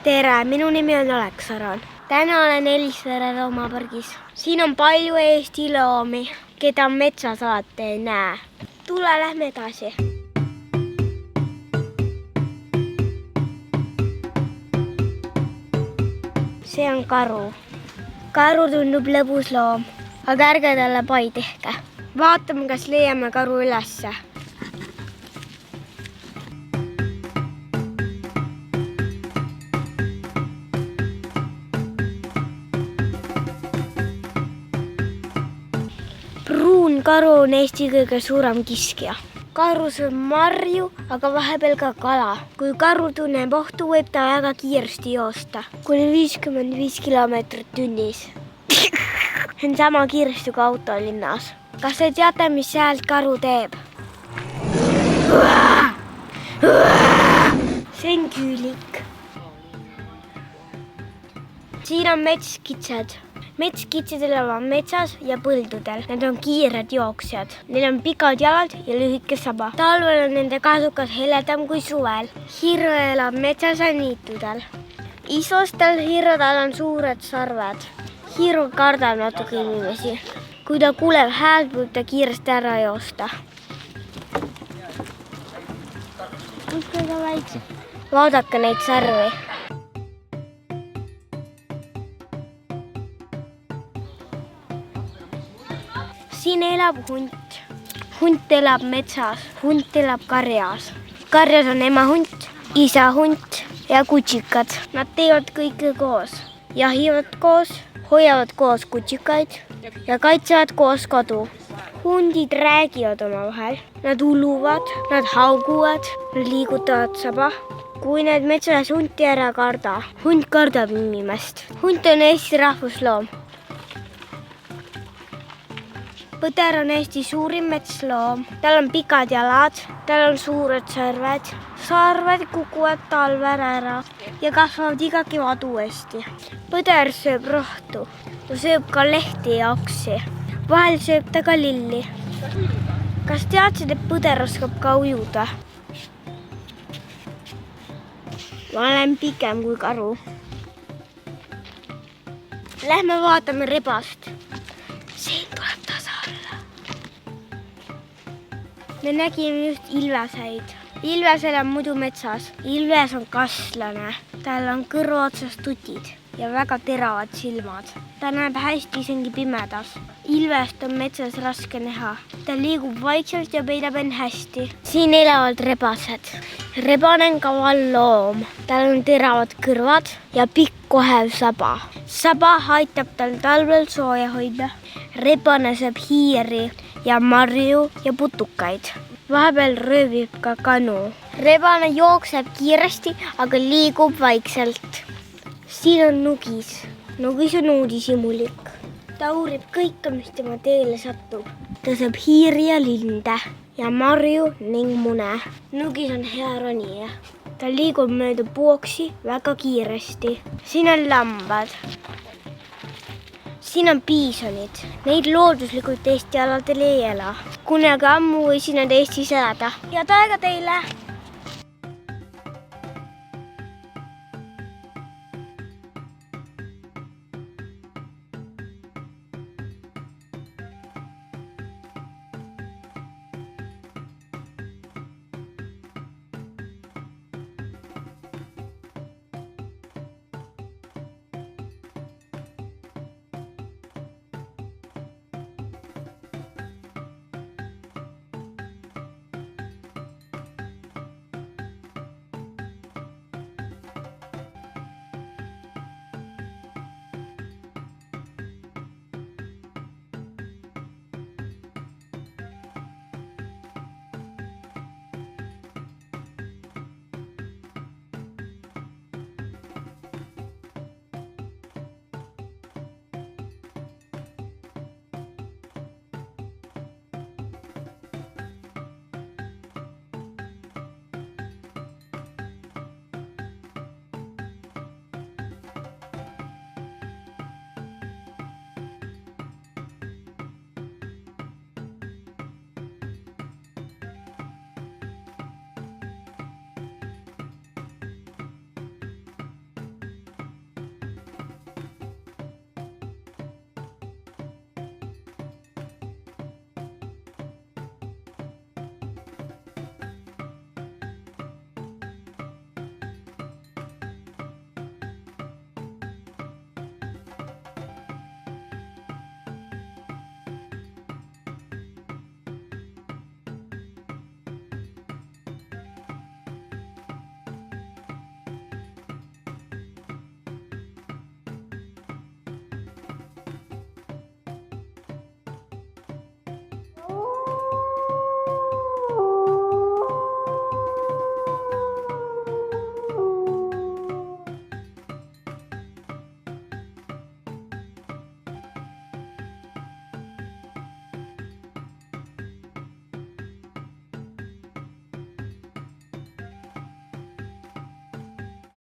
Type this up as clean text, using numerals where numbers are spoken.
Tere, minu nimi on Aleksaran. Täna olen Elisvere loomapargis. Siin on palju Eesti loomi, keda metsas alati ei näe. Tule, lähme edasi. See on karu. Karu tundub lõbus loom, aga ärge talle pai tehke. Vaatame, kas leiame karu ülesse. Pruun karu on Eesti kõige suurem kiskja. Karu sööb marju, aga vahepeal ka kala. Kui karu tunneb ohtu, võib ta väga kiiresti joosta. Kuni 55 kilomeetrit tunnis. See on sama kiiresti kui auto linnas. Kas te teate, mis häält karu teeb? See on küülik. Siin on metskitsed. Metskitsid elavad metsas ja põldudel. Need on kiired jooksjad. Neil on pikad jalad ja lühike saba. Talvel on nende kasvukas heledam kui suvel. Hirv elab metsas ja niitudel. Isostel hirvedel on suured sarved. Hirv kardab natuke inimesi. Kui ta kuuleb häält, võib ta kiiresti ära joosta. Vaadake neid sarvi. Siin elab hunt. Hunt elab metsas. Hunt elab karjas. Karjas on ema hunt, isa hunt ja kutsikad. Nad teevad kõike koos. Jahivad koos, hoiavad koos kutsikaid ja kaitsevad koos kodu. Hundid räägivad omavahel. Nad uluvad, nad hauguvad, nad liigutavad saba. Kui need metsas hunti ära karda, hunt kardab inimest. Hunt on Eesti rahvusloom. Põder on Eesti suurim metsloom. Tal on pikad jalad, tal on suured sarved. Sarved kukuvad talvel ära ja kasvavad iga kevad uuesti. Põder sööb rohtu. Ta sööb ka lehti ja oksi. Vahel sööb ta ka lilli. Kas teadsid, et põder oskab ka ujuda? Ma olen pikem kui karu. Lähme vaatame rebast. Siin tuleb tasa alla. Me nägime just ilveseid. Ilves elab muidu metsas. Ilves on kaslane. Tal on kõrva otsas tutid ja väga teravad silmad. Ta näeb hästi isegi pimedas. Ilvest on metsas raske näha. Ta liigub vaikselt ja peidab end hästi. Siin elavad rebased. Rebane on kaval loom. Tal on teravad kõrvad ja pikk kohev saba. Saba aitab tal talvel sooja hoida. Rebane sööb hiiri ja marju ja putukaid. Vahepeal röövib ka kanu. Rebane jookseb kiiresti, aga liigub vaikselt. Siin on nugis. Nugis on uudishimulik. Ta uurib kõike, mis tema teele satub. Ta sööb hiiri ja linde ja marju ning mune. Nugis on hea ronija. Ta liigub mööda puoksi väga kiiresti. Siin on lambad. Siin on piisonid. Neid looduslikult Eesti aladel ei ela. Kunagi ammu võisid nad Eestis elada. Head aega teile!